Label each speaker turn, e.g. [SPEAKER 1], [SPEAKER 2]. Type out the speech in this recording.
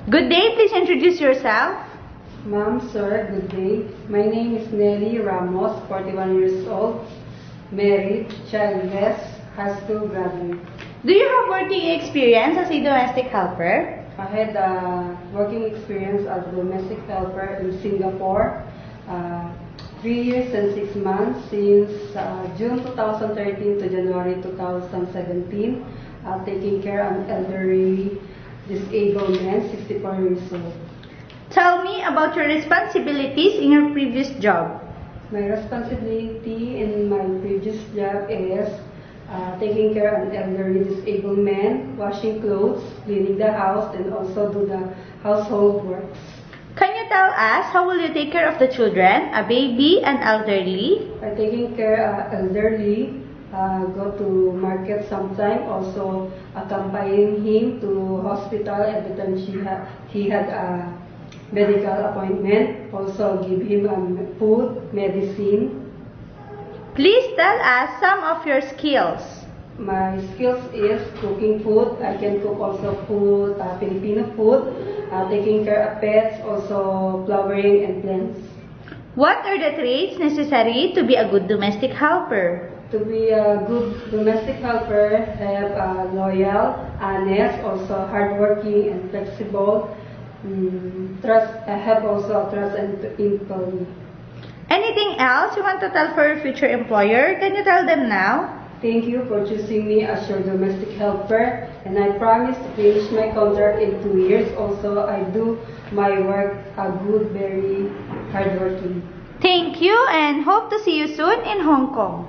[SPEAKER 1] Good day, please introduce yourself.
[SPEAKER 2] Ma'am, sir, good day. My name is Nelly Ramos, 41 years old, married, childless, high school graduate.
[SPEAKER 1] Do you have working experience as a domestic helper?
[SPEAKER 2] I had a working experience as a domestic helper in Singapore, 3 years and 6 months since June 2013 to January 2017, taking care of an elderly disabled man, 64 years old.
[SPEAKER 1] Tell me about your responsibilities in your previous job.
[SPEAKER 2] My responsibility in my previous job is taking care of an elderly disabled man, washing clothes, cleaning the house, and also do the household works.
[SPEAKER 1] Can you tell us how will you take care of the children, a baby, and elderly?
[SPEAKER 2] By taking care of elderly, go to market sometime, also accompanying him to hospital every time he had a medical appointment, also give him food, medicine.
[SPEAKER 1] Please tell us some of your skills.
[SPEAKER 2] My skills is cooking food. I can cook also food, Filipino food, taking care of pets, also flowering and plants.
[SPEAKER 1] What are the traits necessary to be a good domestic helper?
[SPEAKER 2] To be a good domestic helper, have loyal, honest, also hardworking and flexible. I have also trust and employee.
[SPEAKER 1] Anything else you want to tell for your future employer? Can you tell them now?
[SPEAKER 2] Thank you for choosing me as your domestic helper, and I promise to finish my contract in 2 years. Also, I do my work very hardworking.
[SPEAKER 1] Thank you and hope to see you soon in Hong Kong.